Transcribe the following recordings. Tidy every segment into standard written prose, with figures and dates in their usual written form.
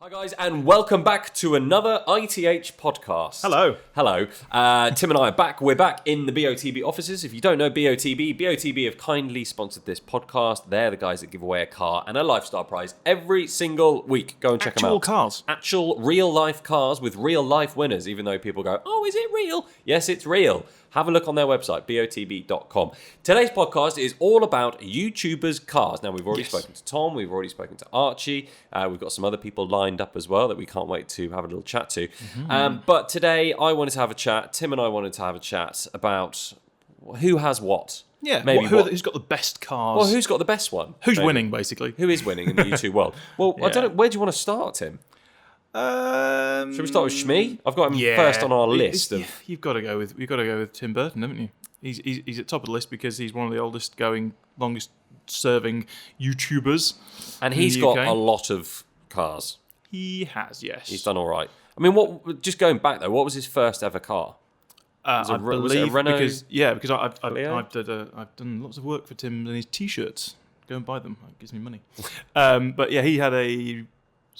Hi guys, and welcome back to another ITH podcast. Hello. Tim and I are back. We're back in the BOTB offices. If you don't know BOTB have kindly sponsored this podcast. They're the guys that give away a car and a lifestyle prize every single week. Go and check them out. Actual cars. Actual real life cars with real life winners, even though people go, oh, is it real? Yes, it's real. Have a look on their website, botb.com. Today's podcast is all about YouTubers' cars. Now, we've already spoken to Tom. We've already spoken to Archie. We've got some other people lined up as well that we can't wait to have a little chat to. But today, I wanted to have a chat. Tim and I wanted to have a chat about who has what. Yeah, Maybe who's got the best cars? Well, who's got the best one? Who's winning, basically? Who is winning in the YouTube world? Well, I don't know. Where do you want to start, Tim? Should we start with Shmi? I've got him first on our list. You've got to go with Tim Burton, haven't you? He's at top of the list because he's one of the oldest going, longest serving YouTubers. And he's got a lot of cars. He has, yes. He's done all right. I mean, just going back though, what was his first ever car? I believe it a Renault? because I've done lots of work for Tim and his T-shirts. Go and buy them; it gives me money. But yeah,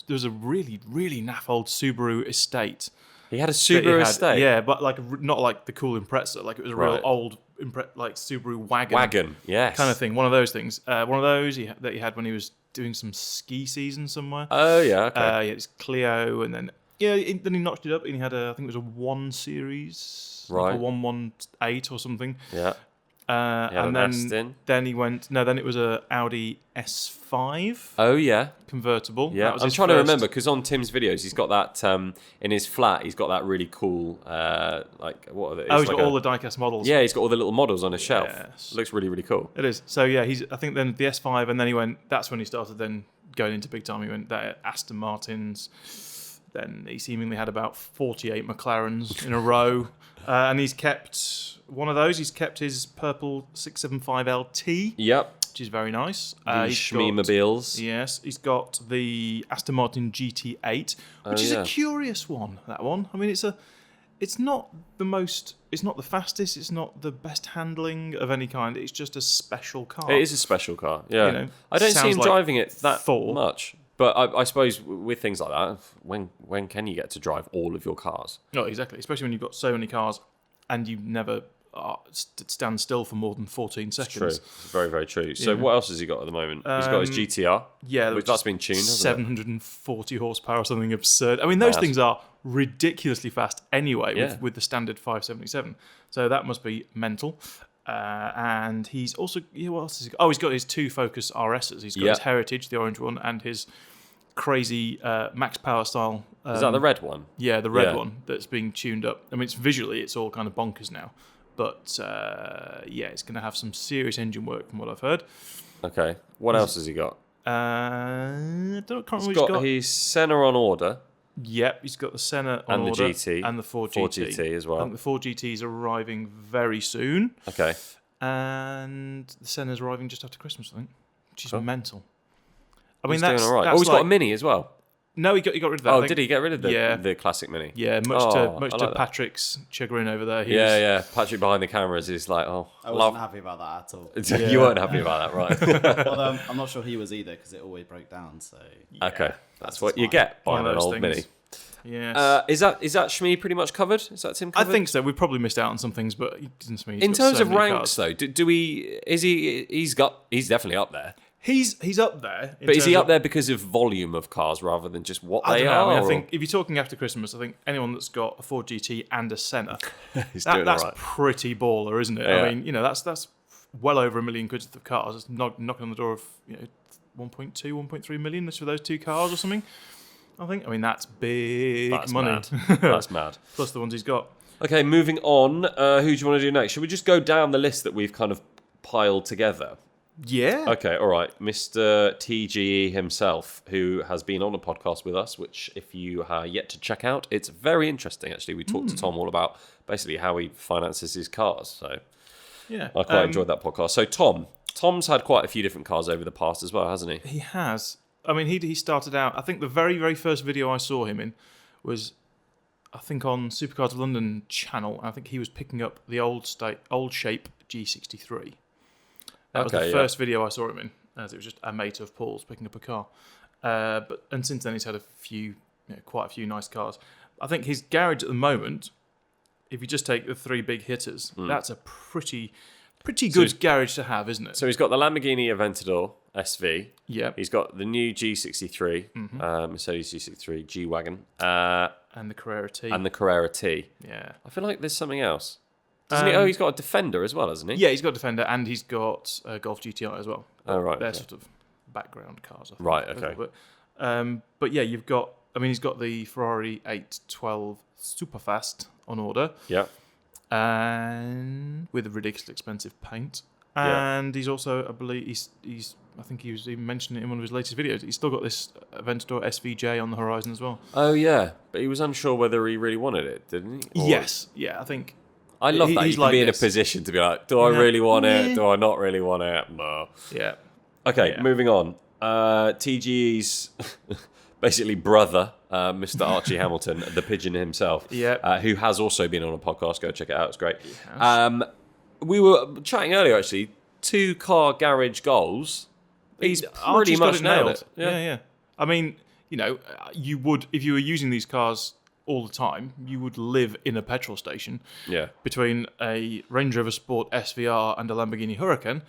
there was a really, really naff old Subaru Estate. He had a Subaru Estate? Yeah, but not like the cool Impreza. Like it was a real old Subaru wagon. Wagon, yes. Kind of thing. One of those things. One of those that he had when he was doing some ski season somewhere. Oh, yeah, okay. He had his Clio, and then he notched it up, and he had I think it was a 1 Series. Right. Like a 118 or something. Yeah. And then he went. No, then it was a Audi S5. Oh yeah, convertible. Yeah, I'm trying to remember because on Tim's videos he's got that in his flat. He's got that really cool what are they? He's got all the diecast models. Yeah, he's got all the little models on his shelf. Yes. It looks really, really cool. It is. So yeah, I think then the S5, and then he went. That's when he started then going into big time. He went there Aston Martins. Then he seemingly had about 48 McLarens in a row, and he's kept one of those. He's kept his purple 675 LT. Yep. Which is very nice. The Shmi-mobiles. Yes, he's got the Aston Martin GT8, which is a curious one. That one. I mean, it's not the fastest. It's not the best handling of any kind. It's just a special car. It is a special car. Yeah. I don't see him driving it that much. But I suppose with things like that, when can you get to drive all of your cars? No, exactly. Especially when you've got so many cars and you never stand still for more than 14 seconds. It's true. It's very, very true. So what else has he got at the moment? He's got his GTR. Yeah. That's been tuned, hasn't 740 horsepower or something absurd. I mean, those things are ridiculously fast anyway with the standard 577. So that must be mental. And he's also... what else has he got? Oh, he's got his 2 Focus RSs. He's got his Heritage, the orange one, and his crazy Max Power style... is that the red one? Yeah, the red one that's being tuned up. I mean, visually, it's all kind of bonkers now. But, it's going to have some serious engine work from what I've heard. Okay. What else has he got? I can't remember what he's got. His Senna on order. Yep, he's got the Senna on order. And the GT. And the 4GT. 4GT as well. I think the 4GT is arriving very soon. Okay. And the Senna's arriving just after Christmas, I think. Which is mental. I mean, he's that's doing all right. That's he's got a Mini as well. No, he got rid of that. Oh, did he get rid of the classic Mini? Yeah, much to Patrick's chagrin over there. Patrick behind the cameras is like, I wasn't happy about that at all. You weren't happy about that, right? Well, I'm not sure he was either because it always broke down. So okay, that's what you get buying an old Mini. Yes. Is that Shmi pretty much covered? Is that Tim covered? I think so. We've probably missed out on some things, but in terms of ranks, though, he's definitely up there. He's up there. But is he up there because of volume of cars rather than just what they are? I think if you're talking after Christmas, I think anyone that's got a Ford GT and a Senna, that's right. pretty baller, isn't it? Yeah. I mean, that's well over £1 million worth of cars. It's knocking on the door of 1.2, 1.3 million just for those 2 cars or something. I think. I mean, that's big money. Mad. That's mad. Plus the ones he's got. Okay, moving on. Who do you want to do next? Should we just go down the list that we've kind of piled together? Yeah. Okay, all right. Mr. TGE himself, who has been on a podcast with us, which if you are yet to check out, it's very interesting, actually. We talked to Tom all about basically how he finances his cars. So yeah, I quite enjoyed that podcast. So Tom's had quite a few different cars over the past as well, hasn't he? He has. I mean, he started out, I think the very, very first video I saw him in was, I think on Supercars of London channel. I think he was picking up the old shape G63. That was the first video I saw him in, as it was just a mate of Paul's picking up a car. And since then he's had quite a few nice cars. I think his garage at the moment, if you just take the three big hitters, that's a pretty good garage to have, isn't it? So he's got the Lamborghini Aventador SV. Yeah. He's got the new G63, Mercedes G63 G-Wagon. And the Carrera T. Yeah. I feel like there's something else. He's got a Defender as well, hasn't he? Yeah, he's got a Defender and he's got a Golf GTI as well. Oh, right. They're sort of background cars, I think. Right, okay. But yeah, he's got the Ferrari 812 Superfast on order. Yeah. And with a ridiculously expensive paint. And he's also, I believe, I think he was even mentioning it in one of his latest videos. He's still got this Aventador SVJ on the horizon as well. Oh, yeah. But he was unsure whether he really wanted it, didn't he? Yes. Yeah, I think... I love that. You can be in a position to be like, do I really want it? Do I not really want it? No. Yeah. Okay, moving on. TGE's basically brother, Mr. Archie Hamilton, the pigeon himself, who has also been on a podcast. Go check it out. It's great. We were chatting earlier, actually. 2-car garage goals. He's pretty much nailed it. Yeah. I mean, you would, if you were using these cars all the time, you would live in a petrol station. Yeah. Between a Range Rover Sport SVR and a Lamborghini Huracan,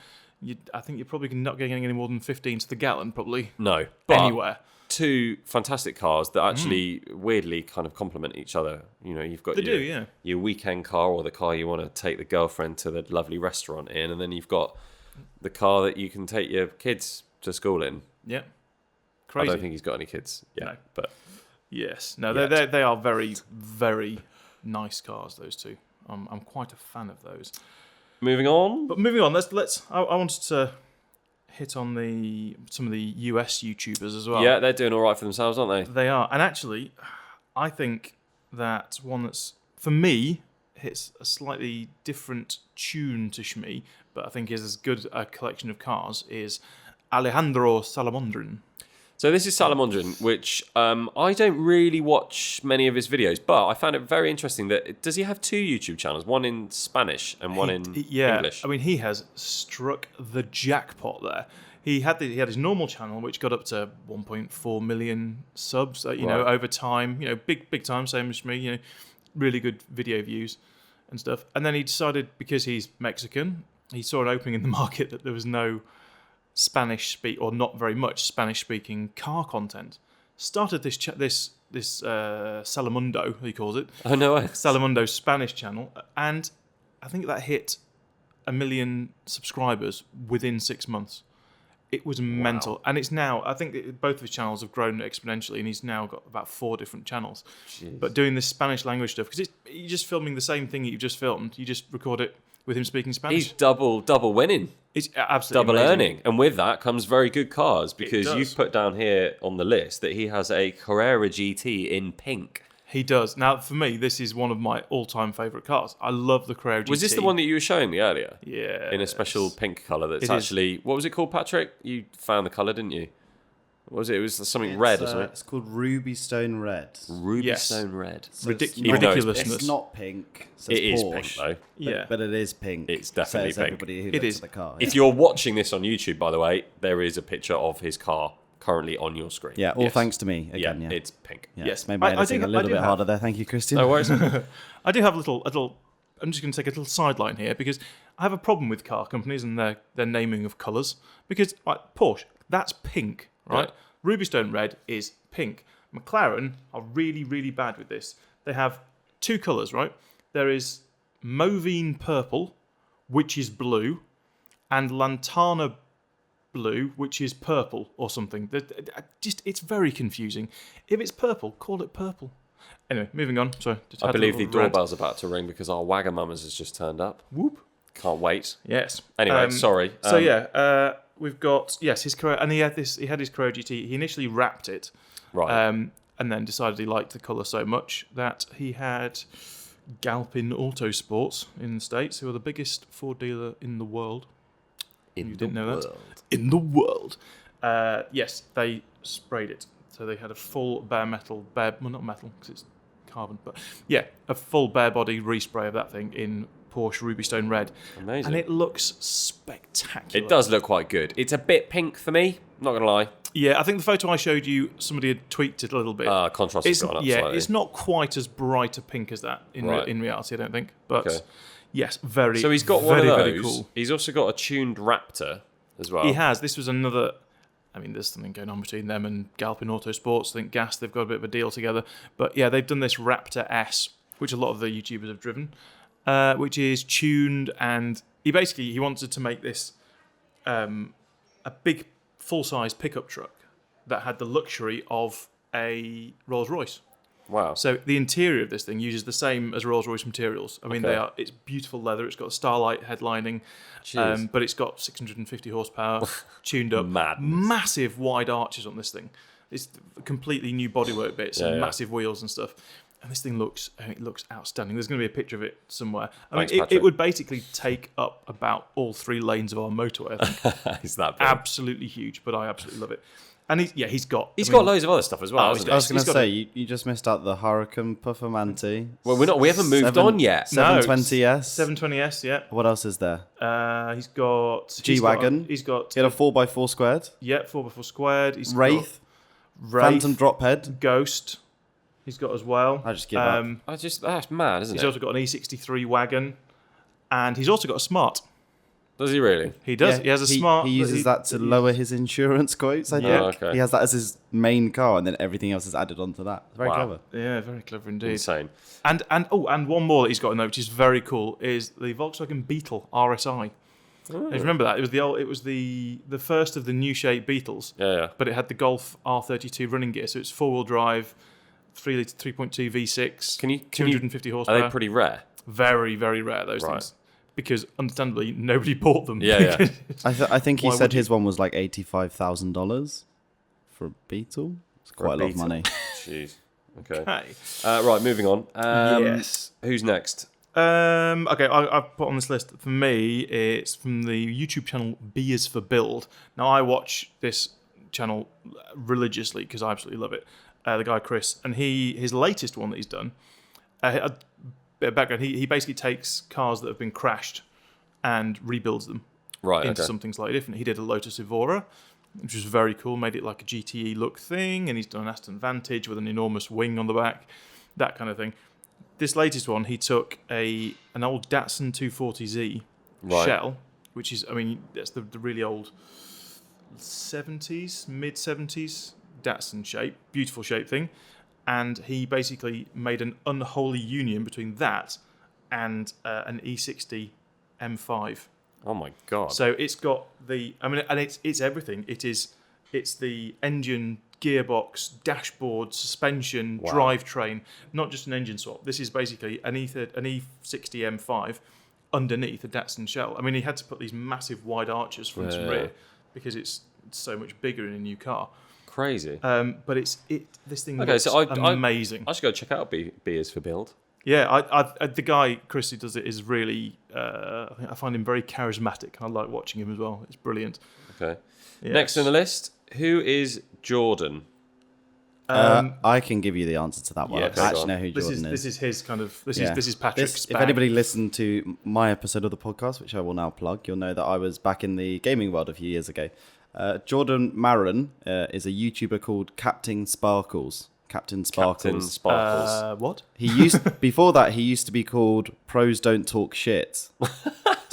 I think you're probably not getting any more than 15 to the gallon, probably. No. But anywhere. 2 fantastic cars that actually weirdly kind of complement each other. You've got your weekend car or the car you want to take the girlfriend to the lovely restaurant in, and then you've got the car that you can take your kids to school in. Yeah. Crazy. I don't think he's got any kids yet, no. But... Yes. No, they are very, very nice cars, those two. I'm quite a fan of those. Moving on. But moving on, let's. I wanted to hit on some of the US YouTubers as well. Yeah, they're doing all right for themselves, aren't they? They are. And actually, I think that one that's, for me, hits a slightly different tune to Shmi, but I think is as good a collection of cars, is Alejandro Salamandra. So this is Salamandra, which I don't really watch many of his videos, but I found it very interesting that, does he have 2 YouTube channels? One in Spanish and one in English? I mean, he has struck the jackpot there. He had his normal channel, which got up to 1.4 million subs, over time. Big time, same as me, really good video views and stuff. And then he decided, because he's Mexican, he saw an opening in the market that there was no or not very much Spanish-speaking car content. Started this Salamundo, he calls it. Oh, no way. Salamundo Spanish channel, and I think that hit 1 million subscribers within 6 months. It was mental. And it's now, I think both of his channels have grown exponentially, and he's now got about 4 different channels. Jeez. But doing this Spanish language stuff, because you're just filming the same thing that you've just filmed, you just record it with him speaking Spanish. He's double winning. It's absolutely double amazing. Earning. And with that comes very good cars, because you've put down here on the list that he has a Carrera GT in pink. He does. Now, for me, this is one of my all-time favourite cars. I love the Carrera GT. Was this the one that you were showing me earlier? Yeah. In a special pink colour that's actually... What was it called, Patrick? You found the colour, didn't you? What was it? It was something red or something. It's called Ruby Stone Red. Stone Red. So ridiculousness. It's not pink. So it is Porsche, pink, though. But it is pink. It's definitely pink. Everybody who looks at the car. If you're watching this on YouTube, by the way, there is a picture of his car currently on your screen. Yeah, all thanks to me again. Yeah, it's pink. Yes, maybe editing a little bit harder there. Thank you, Christian. No worries. I do have a little. I'm just going to take a little sideline here, because I have a problem with car companies and their naming of colours. Because Porsche, that's pink, right? Yeah. Ruby Stone Red is pink. McLaren are really, really bad with this. They have 2 colours, right? There is Mauvine Purple, which is blue, and Lantana Blue, which is purple or something. It's very confusing. If it's purple, call it purple. Anyway, moving on. Sorry. I believe the doorbell's about to ring because our Wagamamas has just turned up. Whoop. Can't wait. Yes. Anyway, sorry. We've got his Carrera, and he had his Carrera GT. He initially wrapped it, right, and then decided he liked the colour so much that he had Galpin Autosports in the States, who are the biggest Ford dealer in the world. You didn't know that? In the world. Yes, they sprayed it. So they had a full not metal because it's carbon, but a full bare body respray of that thing in Porsche Ruby Stone Red. Amazing. And it looks spectacular. It does look quite good. It's a bit pink for me, not going to lie. Yeah, I think the photo I showed you, somebody had tweaked it a little bit. Contrast has gone up slightly. It's not quite as bright a pink as that in reality, I don't think. But yes, very, so he's got very, one of very those. Cool. He's also got a tuned Raptor as well. He has. This was another... I mean, there's something going on between them and Galpin Autosports. I think Gas, they've got a bit of a deal together. But yeah, they've done this Raptor S, which a lot of the YouTubers have driven, which is tuned, and he wanted to make this a big full-size pickup truck that had the luxury of a Rolls-Royce. Wow. So the interior of this thing uses the same as Rolls-Royce materials. I mean, it's beautiful leather. It's got a Starlight headlining, but it's got 650 horsepower, tuned up. Massive wide arches on this thing. It's completely new bodywork bits and massive wheels and stuff. And this thing looks outstanding. There's going to be a picture of it somewhere. I mean, it would basically take up about all 3 lanes of our motorway, I think. Is that big? Absolutely huge, but I absolutely love it. And he's got loads of other stuff as well. I was going to say, you just missed out the Huracan Performante. Well, we haven't moved on yet. 720S. 720S, yeah. What else is there? He's got G-Wagon. He had a 4x4 squared. Yeah, 4x4 squared. He's Wraith. Phantom drop head. Ghost. He's got as well. I just give up. That's mad, isn't it? He's also got an E63 wagon, and he's also got a Smart. Does he really? He does. Yeah, he has a Smart. He uses that to lower his insurance quotes, I think. Okay. He has that as his main car, and then everything else is added onto that. It's very clever. Yeah, very clever indeed. Insane. And one more that he's got in there, which is very cool, is the Volkswagen Beetle RSI. Oh. If you remember that, it was the first of the new shape Beetles. Yeah. But it had the Golf R32 running gear, so it's 4-wheel drive, 3-litre 3.2 V6, 250 horsepower. Are they pretty rare? Very, very rare, those things. Because, understandably, nobody bought them. Yeah. I think he said his one was like $85,000 for a Beetle. It's quite a lot of money. Jeez. Okay. Right, moving on. Yes. Who's next? Okay, I've put on this list. For me, it's from the YouTube channel B is for Build. Now, I watch this channel religiously because I absolutely love it. The guy Chris, and his latest one that he's done, a bit of background, he basically takes cars that have been crashed and rebuilds them into something slightly different. He did a Lotus Evora, which was very cool, made it like a GTE look thing, and he's done an Aston Vantage with an enormous wing on the back, that kind of thing. This latest one, he took an old Datsun 240Z shell, which is, I mean, that's the really old 70s, mid-70s Datsun shape, beautiful shape thing, and he basically made an unholy union between that and an E60 M5. Oh my god! So it's got it's everything. It's the engine, gearbox, dashboard, suspension, drivetrain. Not just an engine swap. This is basically an E60 M5 underneath a Datsun shell. I mean, he had to put these massive wide arches front and rear because it's so much bigger in a new car. Crazy. But this thing looks amazing. I should go check out B is for Build. Yeah, the guy Chris who does it is really. I find him very charismatic. I like watching him as well. It's brilliant. Okay. Yes. Next on the list, who is Jordan? I can give you the answer to that one. I actually know who Jordan is. This is his kind of. This is Patrick's. If anybody listened to my episode of the podcast, which I will now plug, you'll know that I was back in the gaming world a few years ago. Jordan Maron is a YouTuber called CaptainSparklez. CaptainSparklez. What? Before that, he used to be called Pros Don't Talk Shit.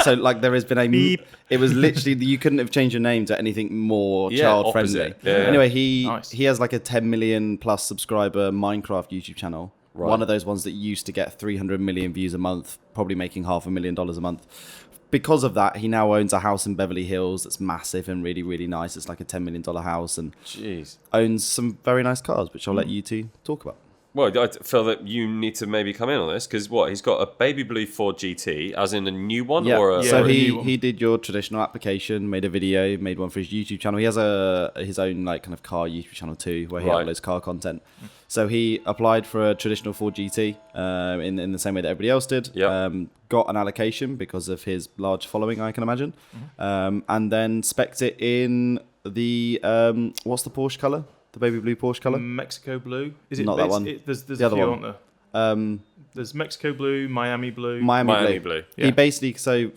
So, like, there has been a beep. It was literally you couldn't have changed your name to anything more child friendly. Yeah. Anyway, he has like a 10 million plus subscriber Minecraft YouTube channel. Right. One of those ones that used to get 300 million views a month, probably making $500,000 a month. Because of that, he now owns a house in Beverly Hills that's massive and really, really nice. It's like a $10 million house and owns some very nice cars, which I'll let you two talk about. Well, I feel that you need to maybe come in on this because he's got a baby blue Ford GT, as in a new one, So he did your traditional application, made a video, made one for his YouTube channel. He has his own like kind of car YouTube channel too, where he uploads car content. So he applied for a traditional Ford GT in the same way that everybody else did. Yep. Got an allocation because of his large following, I can imagine, and then spec'd it in the what's the Porsche colour? The baby blue Porsche colour? Mexico blue. Is it not that one? There's the other one. There's Mexico blue, Miami blue. Miami blue. He basically so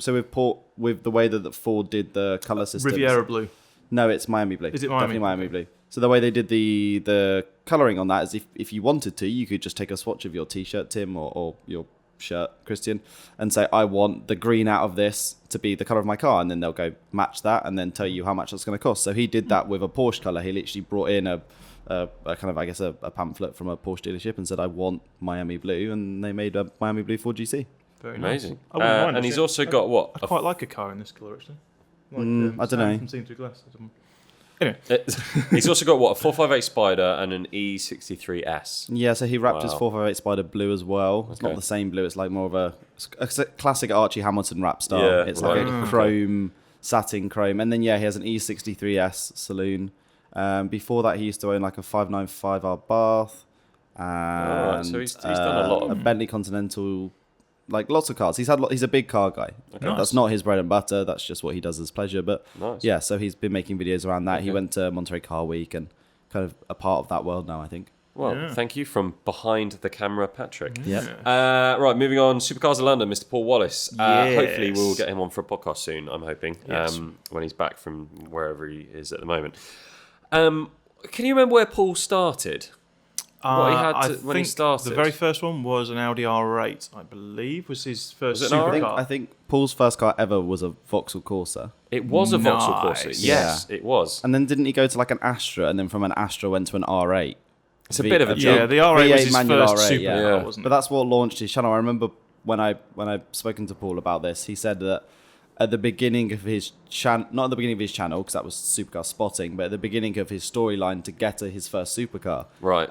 with the way that the Ford did the color systems. Riviera blue. No, it's Miami blue. Is it Miami? Definitely Miami blue. So the way they did the coloring on that is if you wanted to, you could just take a swatch of your T-shirt, Tim, or your shirt, Christian, and say, I want the green out of this to be the colour of my car, and then they'll go match that and then tell you how much that's going to cost. So he did that with a Porsche colour. He literally brought in a kind of, I guess, a pamphlet from a Porsche dealership and said, I want Miami blue, and they made a Miami blue Ford GC. Very amazing. Nice. And he's also got what? I quite like a car in this colour, actually. I don't know. From Seen Through Glass. Anyway. He's also got what, a 458 Spider and an E63S. Yeah, so he wrapped his 458 Spider blue as well. It's not the same blue. It's like more of a classic Archie Hamilton wrap style. Yeah, it's like a chrome, satin chrome. And then, he has an E63S saloon. Before that, he used to own like a 595R Bath. And so he's done a lot of... A Bentley Continental, like lots of cars. He's a big car guy. Okay. Nice. That's not his bread and butter. That's just what he does as pleasure. But nice. So he's been making videos around that. Okay. He went to Monterey Car Week and kind of a part of that world now, I think. Well, thank you from behind the camera, Patrick. Yeah. Right, moving on. Supercars of London, Mr. Paul Wallace. Yes. Hopefully we'll get him on for a podcast soon, I'm hoping, yes. When he's back from wherever he is at the moment. Can you remember where Paul started? What he had when he started? The very first one was an Audi R8, I believe, was his first Was it an supercar. I think Paul's first car ever was a Vauxhall Corsa. It was a Vauxhall Corsa. Nice. Yes, it was. And then didn't he go to like an Astra, and then from an Astra went to an R8? It's a bit of a jump. Yeah, the R8 was his manual first R8, supercar, wasn't But it? that's what launched his channel. I remember when I've spoken to Paul about this, he said that at the beginning of his channel, not at the beginning of his channel, because that was Supercar Spotting, but at the beginning of his storyline to get to his first supercar, Right.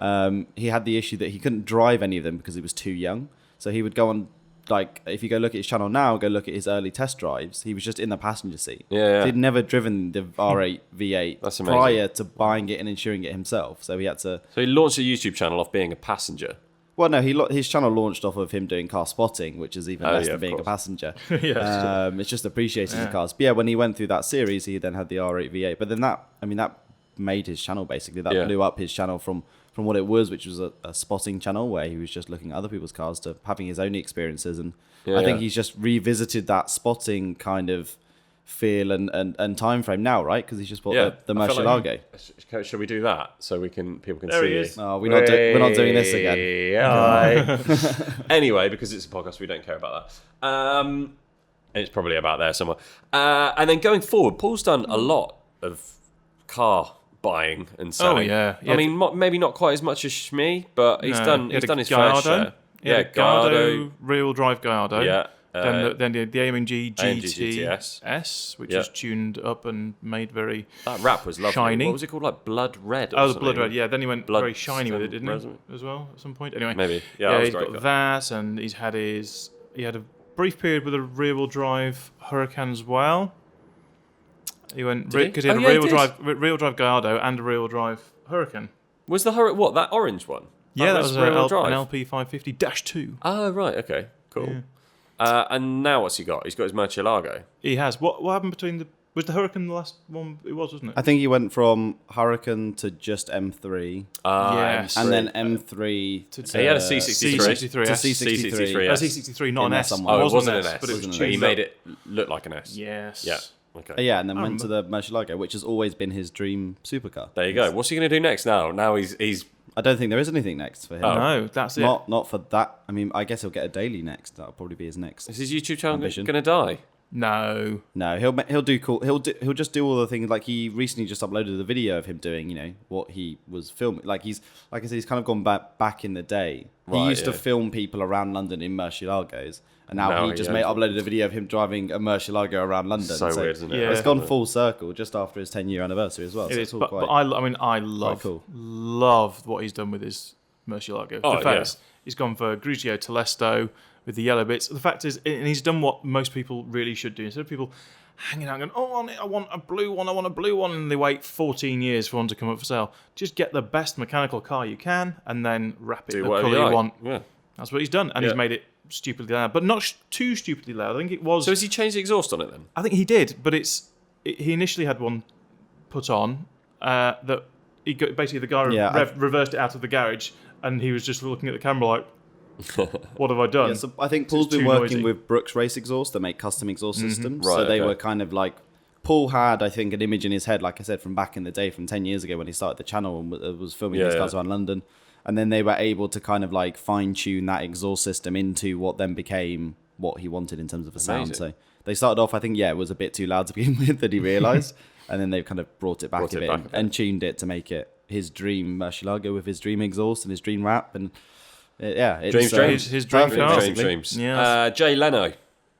He had the issue that he couldn't drive any of them because he was too young. So he would go on, like, if you go look at his channel now, go look at his early test drives, he was just in the passenger seat. Yeah. So he'd never driven the R8 V8 That's amazing. prior to buying it and insuring it himself. So he had to... So he launched a YouTube channel off being a passenger. Well, no, his channel launched off of him doing car spotting, which is even less than being a passenger. It's just appreciating the cars. But yeah, when he went through that series, he then had the R8 V8. But then that made his channel, basically. That blew up his channel from what it was, which was a spotting channel where he was just looking at other people's cars to having his own experiences. And I think he's just revisited that spotting kind of feel and time frame now, right? Because he's just bought the Murcielago. Should we do that so people can There see he you? is. Oh, we're not doing this again. Anyway, because it's a podcast, we don't care about that. And it's probably about there somewhere. And then going forward, Paul's done a lot of car buying and selling. Oh, yeah. I mean, maybe not quite as much as Shmi, but he's done his fair share. Yeah, Gallardo, rear-wheel drive Gallardo. Yeah. Then the AMG GTS. GTS, which is tuned up and made very that wrap was lovely. shiny. What was it called? Like blood red. Oh, the blood red. Yeah. Then he went very shiny with it, didn't he? As well, at some point. Anyway, maybe. Yeah, he's got that, and he had a brief period with a rear-wheel drive Huracan as well. He went because he had a rear-wheel drive Gallardo and a rear-wheel drive Huracan. Was the Huracan that orange one? Yeah, that was an drive. LP 550-2. Oh, right. Okay. Cool. Yeah. And now what's he got? He's got his Murcielago. He has. What happened between was the Huracan the last one? It was, wasn't it? I think he went from Huracan to just M3. Yes. And then M3 to he had a C63. C63. To C63. C63, not an S. It wasn't an S. But it was he made it look like an S. Yes. Yeah. Okay. Yeah, and then went to the Murcielago, which has always been his dream supercar. There you go. What's he going to do next now? Now he's... I don't think there is anything next for him. Oh. No, that's it. Not for that. I mean, I guess he'll get a daily next. That'll probably be his next. Is his YouTube channel ambition. going to die? No, he'll do cool. He'll just do all the things. Like he recently just uploaded the video of him doing, what he was filming. Like I said, he's kind of gone back in the day. He used to film people around London in Murcielagos, and now he just uploaded a video of him driving a Murcielago around London. So weird, isn't it? Yeah. It's gone full circle just after his 10-year anniversary as well. It so is, it's all but I love what he's done with his Murcielago. Oh, the fact is, he's gone for Grigio Telesto with the yellow bits. The fact is, and he's done what most people really should do. Instead of people hanging out going, I want a blue one, and they wait 14 years for one to come up for sale. Just get the best mechanical car you can, and then wrap it the colour you want. Yeah. That's what he's done, and he's made it stupidly loud, but not too stupidly loud. I think it was... So has he changed the exhaust on it then? I think he did, but he initially had one put on basically the guy reversed it out of the garage, and he was just looking at the camera like, what have I done? Yeah, so I think Paul's been working with Brooks Race Exhaust that make custom exhaust systems. Right, so they were kind of like, Paul had, I think, an image in his head, like I said, from back in the day, from 10 years ago when he started the channel and was filming these cars around London. And then they were able to kind of like fine tune that exhaust system into what then became what he wanted in terms of a sound. So they started off, I think, it was a bit too loud to begin with that he realised. And then they've kind of brought it back a bit and tuned it to make it his dream Murcielago with his dream exhaust and his dream wrap. And it's his dream car. Dreams. Yes. Jay Leno.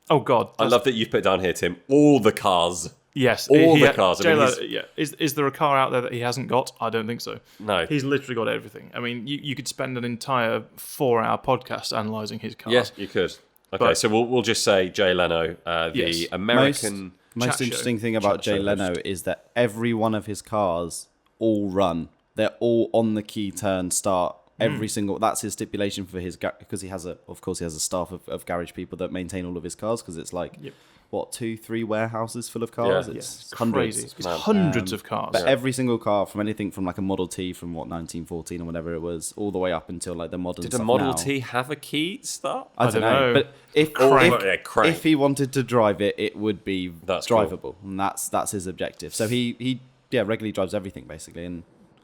Oh, God. I love that you've put down here, Tim, all the cars. Yes. All the cars. Is there a car out there that he hasn't got? I don't think so. No. He's literally got everything. I mean, you could spend an entire 4-hour podcast analysing his cars. Yes, you could. Okay, so we'll just say Jay Leno, the American... Most interesting thing about Jay Leno is that every one of his cars all run. They're all on the key turn start. Every single... That's his stipulation for his... Because he has a staff of garage people that maintain all of his cars, because it's like... Yep. 2-3 warehouses full of cars? Yeah. It's hundreds. Crazy. It's hundreds of cars. But every single car, from anything from like a Model T from 1914 or whatever it was, all the way up until like the modern stuff. Did a Model T have a key start? I don't know. But if he wanted to drive it, it would be drivable, cool. And that's his objective. So he regularly drives everything basically. And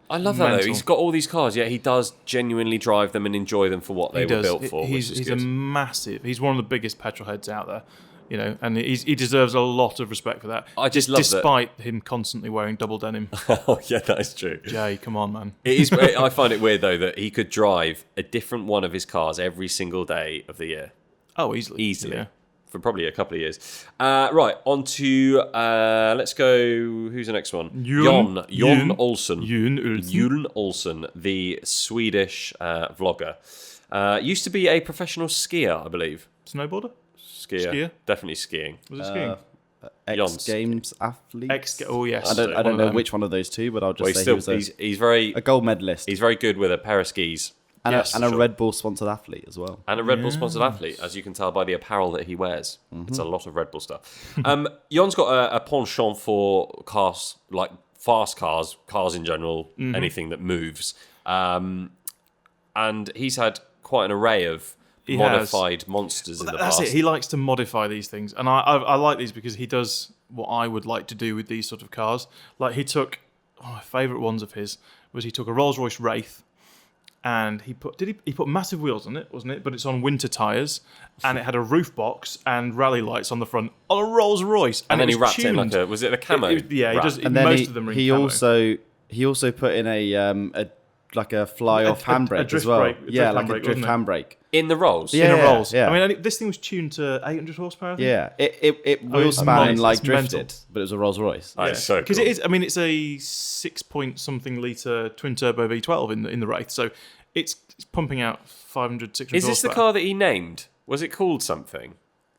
I love that though. He's got all these cars, yet he does genuinely drive them and enjoy them for what they were built for. He's a massive. He's one of the biggest petrol heads out there. You know, and he deserves a lot of respect for that. I just love despite him constantly wearing double denim. Oh yeah, that is true. Jay, come on, man. It is. I find it weird though that he could drive a different one of his cars every single day of the year. Oh, easily, yeah. For probably a couple of years. Right, on to let's go. Who's the next one? Jon Olsson. Jon Olsson, the Swedish vlogger, used to be a professional skier, I believe. Snowboarder. Skier? Definitely skiing. Was it skiing? X Games athlete. Oh yes. I don't know which one of those two, but I'll just say he's very a gold medalist. He's very good with a pair of skis. And a Red Bull sponsored athlete as well. And a Red Bull sponsored athlete, as you can tell by the apparel that he wears. It's a lot of Red Bull stuff. Jon's got a penchant for cars, like fast cars in general, anything that moves. And he's had quite an array of modified monsters in the past. That's it. He likes to modify these things, and I like these because he does what I would like to do with these sort of cars. Like he took my favourite ones of his was he took a Rolls-Royce Wraith, and he put massive wheels on it, wasn't it? But it's on winter tyres, and it had a roof box and rally lights on the front on a Rolls-Royce, and then he wrapped it in like a camo? He does. And then most of them are in camo. He also put in a fly-off handbrake as well. A drift handbrake. In the Rolls? In a Rolls. Yeah. I mean, this thing was tuned to 800 horsepower, I think. Yeah. It wheel span and drifted, mental. But it was a Rolls Royce. That's so cool. Because it is, I mean, it's a 6-point-something litre twin-turbo V12 in the Wraith, so it's pumping out 500, 600 horsepower. Is this the car that he named? Was it called something?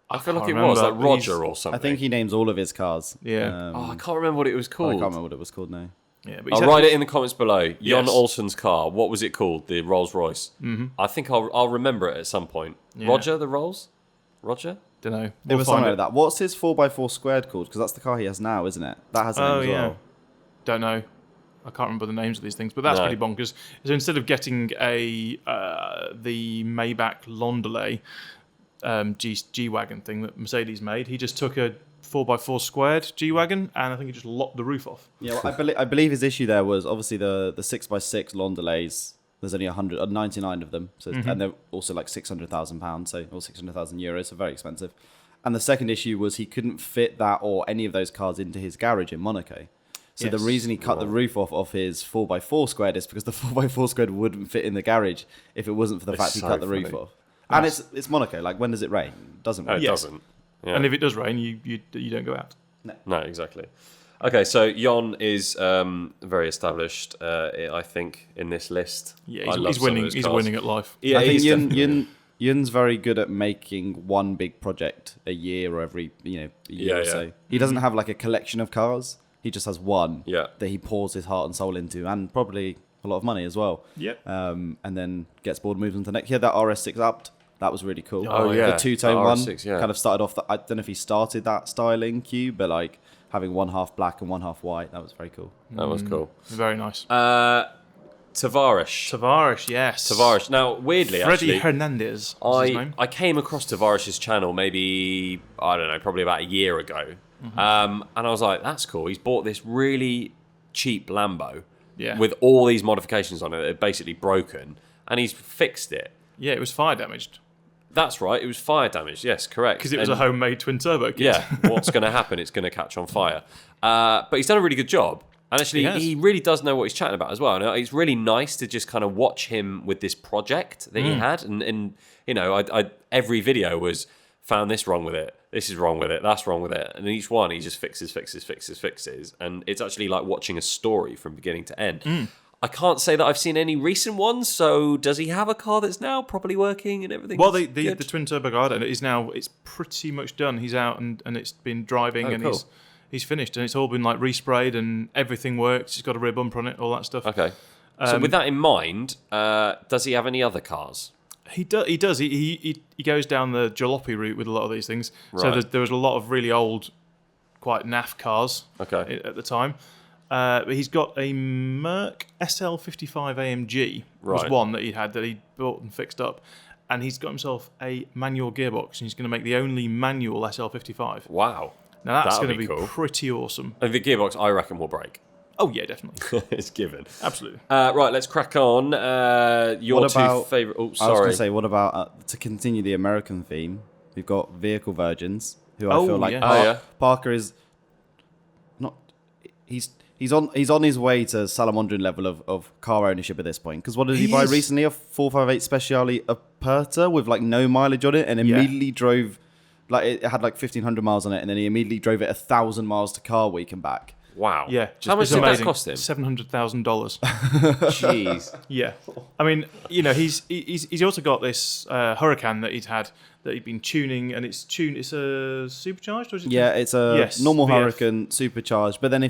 I feel like it was, like Roger or something. I think he names all of his cars. Yeah. I can't remember what it was called. I can't remember what it was called now. Yeah, but I'll write it in the comments below. Jon Olsson's car. What was it called? The Rolls Royce. I think I'll remember it at some point. Yeah. Roger the Rolls? Roger? Don't know. It was something like that. What's his 4x4 squared called? Because that's the car he has now, isn't it? That has a name as well. Don't know. I can't remember the names of these things, but that's pretty bonkers. So instead of getting the Maybach Londelay G-Wagon thing that Mercedes made, he just took a 4x4 squared G-Wagon, and I think he just locked the roof off. Yeah, well, I believe his issue there was obviously the 6x6 Londelays. There's only 199 of them, so and they're also like £600,000, or 600,000 euros, so very expensive. And the second issue was he couldn't fit that or any of those cars into his garage in Monaco. So the reason he cut the roof off his 4x4 squared is because the 4x4 squared wouldn't fit in the garage if it wasn't for the fact he cut the roof off. And it's Monaco. Like, when does it rain? It doesn't rain. It doesn't. Yeah. And if it does rain, you don't go out. No, exactly. Okay, so Jon is very established, I think, in this list. Yeah, he's winning. He's winning at life. Yeah, I think Yun's very good at making one big project a year or every year or so. He doesn't have like a collection of cars. He just has one that he pours his heart and soul into, and probably a lot of money as well. Yep. And then gets bored, moves on to the next. Yeah, that RS6 upped. That was really cool. Oh yeah, the two-tone one kind of started off. I don't know if he started that styling cue, but like having one half black and one half white, that was very cool. That was cool. Very nice. Tavares, yes. Tavares. Now, weirdly, Freddie actually, Hernandez is his name. I came across Tavares' channel maybe, I don't know, probably about a year ago. And I was like, that's cool. He's bought this really cheap Lambo with all these modifications on it that are basically broken, and he's fixed it. Yeah, it was fire damaged. That's right. It was fire damaged. Yes, correct. Because it was a homemade twin turbo kit. Yeah. What's going to happen? It's going to catch on fire. But he's done a really good job. And actually, he really does know what he's chatting about as well. And it's really nice to just kind of watch him with this project that he had. And you know, I every video was, found this wrong with it. This is wrong with it. That's wrong with it. And each one, he just fixes. And it's actually like watching a story from beginning to end. I can't say that I've seen any recent ones, so does he have a car that's now properly working and everything? Well, the twin turbo car is now, it's pretty much done. He's out and it's been driving and he's finished, and it's all been like resprayed and everything works. He's got a rear bumper on it, all that stuff. Okay. So with that in mind, does he have any other cars? He does. He goes down the jalopy route with a lot of these things. Right. So there was a lot of really old, quite naff cars at the time. But he's got a Merc SL55 AMG, was one that he bought and fixed up, and he's got himself a manual gearbox, and he's going to make the only manual SL55. Wow. Now that's going to be cool. Pretty awesome. And the gearbox, I reckon, will break. Oh yeah, definitely. It's given. Absolutely. Right, let's crack on. Your two favourite... Oh, sorry. I was going to say, what about, to continue the American theme, we've got Vehicle Virgins, who I feel like Parker is... not. He's on his way to Salamandra level of car ownership at this point. Because what did he buy recently? A 458 Speciale Aperta with like no mileage on it, and immediately drove... like it had like 1,500 miles on it, and then he immediately drove it 1,000 miles to Car Week and back. Wow. Yeah. How much did that cost him? $700,000. Jeez. Yeah. I mean, you know, he's also got this Huracan that he'd been tuning, and it's a supercharged, or is it? Yeah, it's a normal Huracan supercharged. But then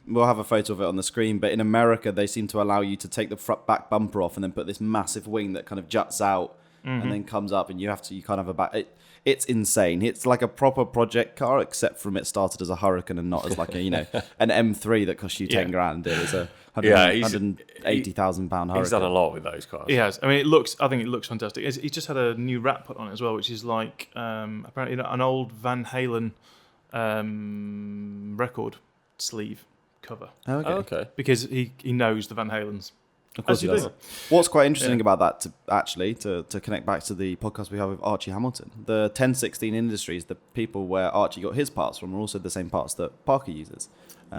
we'll have a photo of it on the screen. But in America, they seem to allow you to take the front back bumper off and then put this massive wing that kind of juts out and then comes up, and you kind of have a back. It's insane. It's like a proper project car, except from it started as a Huracan and not as like an M3 that cost you 10 grand. It was a £180,000 Huracan. He's done a lot with those cars. He has. I mean, I think it looks fantastic. He's just had a new wrap put on it as well, which is like apparently an old Van Halen record sleeve cover. Okay. Because he knows the Van Halens. Of course he does. What's quite interesting about that, to connect back to the podcast we have with Archie Hamilton, the 1016 Industries, the people where Archie got his parts from, are also the same parts that Parker uses.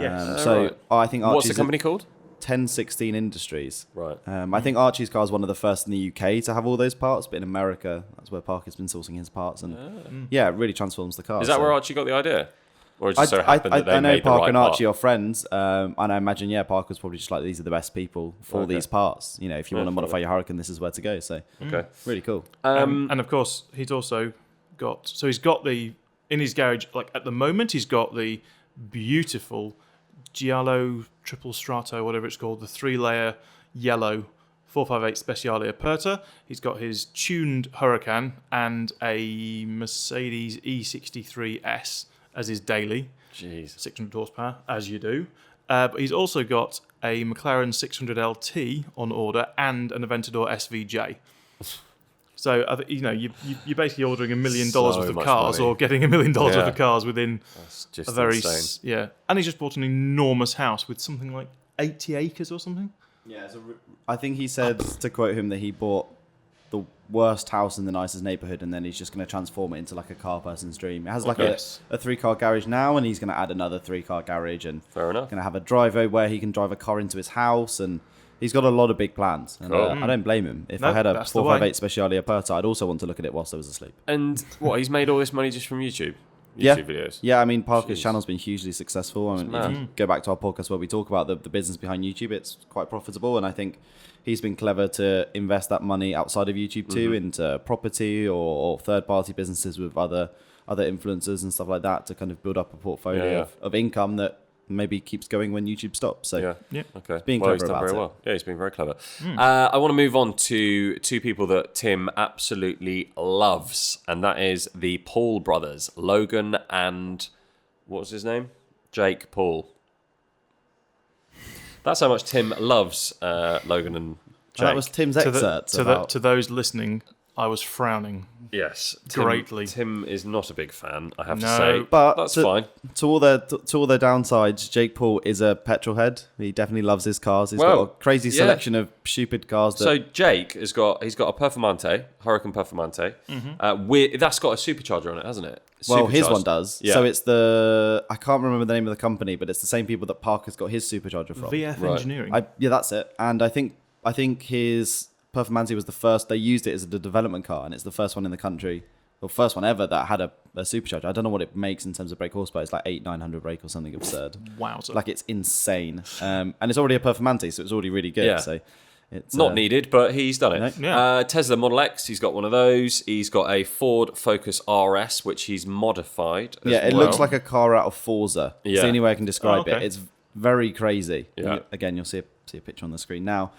Yes. I think Archie's... What's the company called? 1016 Industries. Right. I think Archie's car is one of the first in the UK to have all those parts, but in America, that's where Parker's been sourcing his parts, and it really transforms the car. Is that where Archie got the idea? Or it just so happened that they I know made Parker the right and Archie part? are friends, and I imagine Parker's probably just like, these are the best people for these parts. You know, if you want to modify your Huracan, this is where to go. So really cool. And of course, he's also got in his garage, like at the moment, he's got the beautiful Giallo Triple Strato, whatever it's called, the 3-layer yellow 458 Speciale Aperta. He's got his tuned Huracan and a Mercedes E63S as his daily. Jeez. 600 horsepower, as you do. But he's also got a McLaren 600 LT on order and an Aventador SVJ. So, you're basically ordering $1 million worth of cars, or getting $1 million worth of cars within just a very insane. Yeah. And he's just bought an enormous house with something like 80 acres or something. Yeah. I think he said, to quote him, that he bought the worst house in the nicest neighborhood, and then he's just going to transform it into like a car person's dream. It has like a 3-car garage now, and he's going to add another 3-car garage, and fair enough. Going to have a driveway where he can drive a car into his house, and he's got a lot of big plans. And I don't blame him. If I had a 458 Speciale Aperta, I'd also want to look at it whilst I was asleep. And he's made all this money just from YouTube videos? Yeah, I mean, Parker's channel's been hugely successful. I mean, if you go back to our podcast where we talk about the business behind YouTube, it's quite profitable, and I think he's been clever to invest that money outside of YouTube too, into property or third-party businesses with other influencers and stuff like that, to kind of build up a portfolio of income that maybe keeps going when YouTube stops. So okay. He's being clever about it. Well. Yeah, he's been very clever. I want to move on to two people that Tim absolutely loves, and that is the Paul brothers, Logan and what was his name? Jake Paul. That's how much Tim loves Logan and Jake. That was Tim's excerpt. To those listening, I was frowning. Yes, greatly. Tim is not a big fan, I have to say, but that's fine. To all their downsides, Jake Paul is a petrol head. He definitely loves his cars. He's got a crazy selection of stupid cars. So Jake he's got a Performante, Huracan Performante. That's got a supercharger on it, hasn't it? Well, his one does. Yeah. So it's I can't remember the name of the company, but it's the same people that Parker's got his supercharger from. VF Engineering. Yeah, that's it. And I think his Performante was the first. They used it as a development car, and it's the first one in the country, or first one ever that had a supercharger. I don't know what it makes in terms of brake horsepower. It's like 800-900 brake or something absurd. Wow! Like it's insane. And it's already a Performante, so it's already really good. Yeah. So it's not needed, but he's done it. No? Yeah. Tesla Model X, he's got one of those. He's got a Ford Focus RS, which he's modified. It looks like a car out of Forza. Yeah. It's the only way I can describe okay. it. It's very crazy. Yeah. Again, you'll see a picture on the screen now.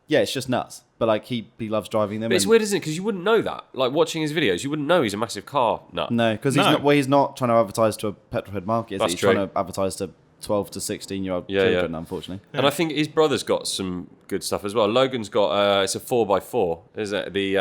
It's just nuts. But like he loves driving them. But it's weird, isn't it? Because you wouldn't know that. Like watching his videos, you wouldn't know he's a massive car nut. No, because he's not trying to advertise to a petrolhead market. He's trying to advertise to 12 to 16-year-old children, unfortunately. And I think his brother's got some good stuff as well. Logan's got it's a 4x4, is it? He's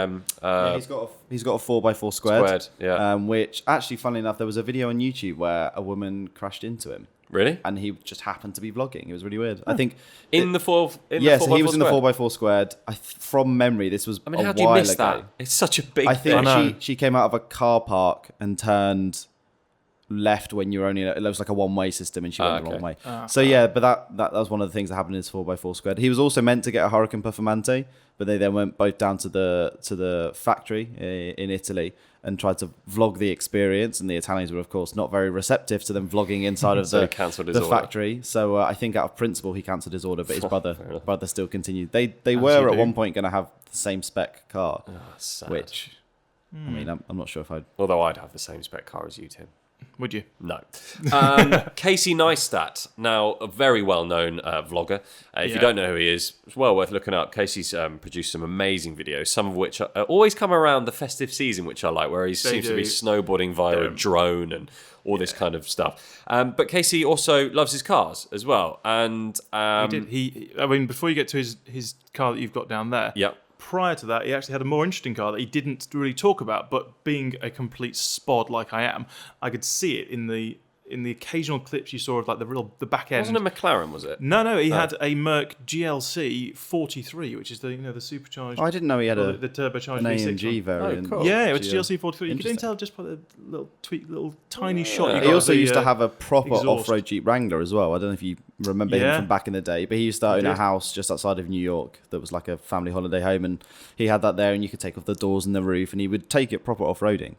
got a 4x4 squared. Which actually, funnily enough, there was a video on YouTube where a woman crashed into him. Really? And he just happened to be vlogging. It was really weird. I think he was in the 4x4 squared. From memory, this was how do you miss that? It's such a big thing. I think she came out of a car park and turned left when you're only, it was like a one-way system, and she went the wrong way. But that was one of the things that happened in his 4x4 squared. He was also meant to get a Huracan Performante, but they then went both down to the factory in Italy and tried to vlog the experience, and the Italians were of course not very receptive to them vlogging inside of the factory. So I think out of principle he cancelled his order, but his brother still continued. They were at one point going to have the same spec car, which I mean I'm not sure if I'd. Although I'd have the same spec car as you, Tim. Would you? No. Casey Neistat, now a very well-known vlogger. If you don't know who he is, it's well worth looking up. Casey's produced some amazing videos, some of which always come around the festive season, which I like, where he seems to be snowboarding via a drone and all this kind of stuff. But Casey also loves his cars as well. And he did. I mean, before you get to his car that you've got down there, prior to that, he actually had a more interesting car that he didn't really talk about, but being a complete spod like I am, I could see it in the occasional clips you saw of like the back end. Wasn't a McLaren, was it? No, he had a Merc GLC 43, which is the supercharged. I didn't know he had the turbocharged an V6 AMG variant. Oh, cool. Yeah, it was GLC 43. You can tell just by the little tiny shot. He also used to have a proper off-road Jeep Wrangler as well. I don't know if you remember him from back in the day, but he used to own a house just outside of New York that was like a family holiday home, and he had that there, and you could take off the doors and the roof, and he would take it proper off-roading.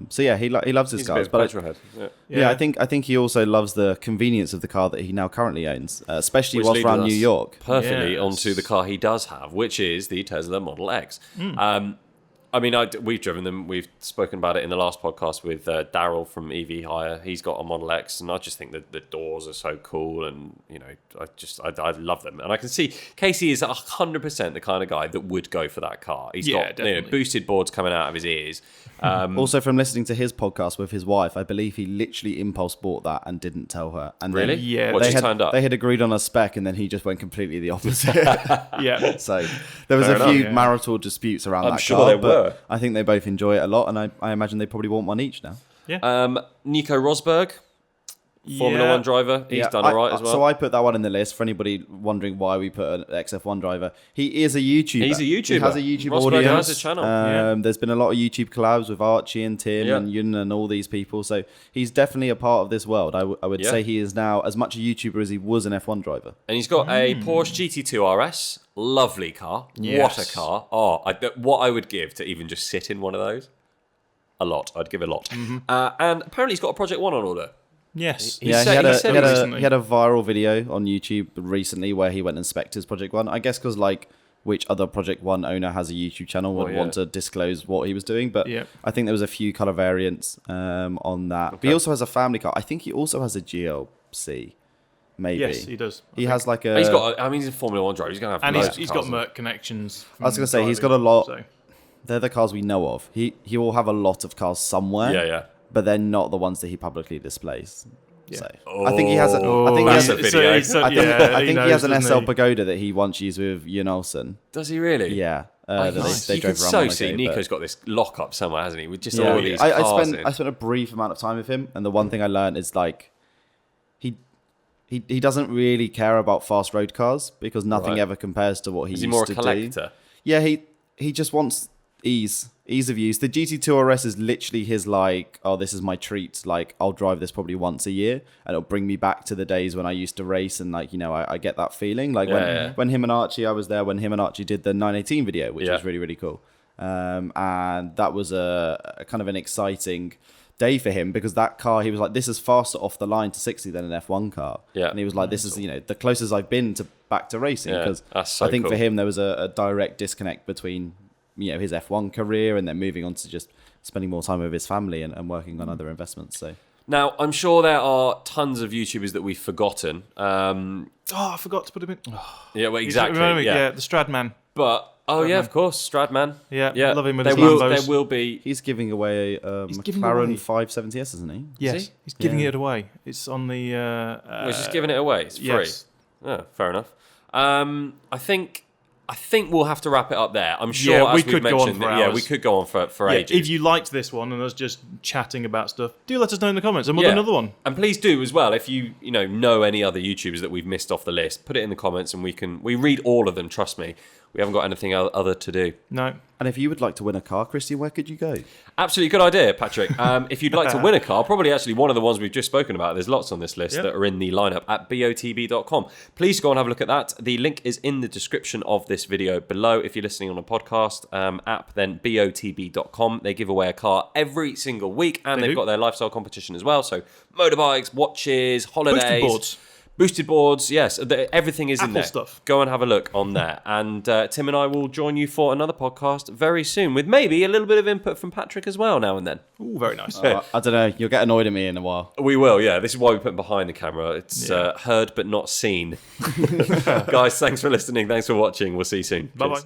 So yeah, he loves his cars. But I think he also loves the convenience of the car that he now currently owns, especially whilst around New York. Perfectly onto the car he does have, which is the Tesla Model X. I mean, we've driven them. We've spoken about it in the last podcast with Daryl from EV Hire. He's got a Model X, and I just think that the doors are so cool, and I love them. And I can see Casey is 100% the kind of guy that would go for that car. He's got boosted boards coming out of his ears. Also, from listening to his podcast with his wife, I believe he literally impulse bought that and didn't tell her. And really? Then, they had agreed on a spec, and then he just went completely the opposite. So there was a few marital disputes around that car. I'm sure there were. I think they both enjoy it a lot, and I imagine they probably want one each now. Nico Rosberg, Formula 1 driver. He's done all right as well. So I put that one in the list for anybody wondering why we put an XF1 driver. He is a YouTuber. He's a YouTuber. He has a YouTube Rosberg audience. has a channel. There's been a lot of YouTube collabs with Archie and Tim and Yun and all these people. So he's definitely a part of this world. I would say he is now as much a YouTuber as he was an F1 driver. And he's got a Porsche GT2 RS. Lovely car. Yes. What a car. What I would give to even just sit in one of those. A lot. I'd give a lot. And apparently he's got a Project 1 on order. Yes. He had a viral video on YouTube recently where he went and spec'd his Project 1. I guess because which other Project 1 owner has a YouTube channel would want to disclose what he was doing. But I think there was a few colour variants on that. Okay. But he also has a family car. I think he also has a GLC. Maybe. Yes, he does. He has like a... He's got... he's a Formula 1 driver. He's going to have... And he's got Merc connections. I was going to say, he's got a lot... So. They're the cars we know of. He will have a lot of cars somewhere. Yeah. But they're not the ones that he publicly displays. So I think he has. I think massive video. I think he has an SL Pagoda that he once used with Jon Olsson. Does he really? Yeah. You can so see Nico's got this lock up somewhere, hasn't he? With just all these cars I spent a brief amount of time with him, and the one thing I learned is like he doesn't really care about fast road cars because nothing ever compares to what he used to do. Is he more a collector? Yeah, he just wants ease of use. The GT2 RS is literally his like, oh, this is my treat. Like, I'll drive this probably once a year, and it'll bring me back to the days when I used to race, and like, you know, I get that feeling. Like when him and Archie, I was there when him and Archie did the 918 video, which was really, really cool. And that was a kind of an exciting day for him because that car, he was like, this is faster off the line to 60 than an F1 car. Yeah. And he was like, this is, you know, the closest I've been to back to racing. Because I think for him, there was a direct disconnect between, you know, his F1 career and then moving on to just spending more time with his family and working on other investments. So now, I'm sure there are tons of YouTubers that we've forgotten. I forgot to put him in. Yeah, well, exactly. Yeah, the Stradman. But of course, Stradman. Yeah, love him with his Lambos. There will be. He's giving away a McLaren 570S, isn't he? Yes, he's giving it away. It's on the. He's just giving it away. It's free. Yes. Oh, fair enough. I think we'll have to wrap it up there. I'm sure, as we could go on for hours. Yeah, we could go on for ages. If you liked this one and us just chatting about stuff, do let us know in the comments, and we'll do another one. And please do as well. If you know any other YouTubers that we've missed off the list, put it in the comments, and we read all of them. Trust me, we haven't got anything other to do. No. And if you would like to win a car, Christian, where could you go? Absolutely good idea, Patrick. If you'd like to win a car, probably actually one of the ones we've just spoken about, there's lots on this list that are in the lineup at botb.com. Please go and have a look at that. The link is in the description of this video below. If you're listening on a podcast app, then botb.com. They give away a car every single week, and they've got their lifestyle competition as well. So motorbikes, watches, holidays. Boosted boards, yes. Everything is in there. Stuff. Go and have a look on there. And Tim and I will join you for another podcast very soon with maybe a little bit of input from Patrick as well now and then. Ooh, very nice. I don't know. You'll get annoyed at me in a while. We will, yeah. This is why we put him behind the camera. It's heard but not seen. Guys, thanks for listening. Thanks for watching. We'll see you soon. Bye-bye.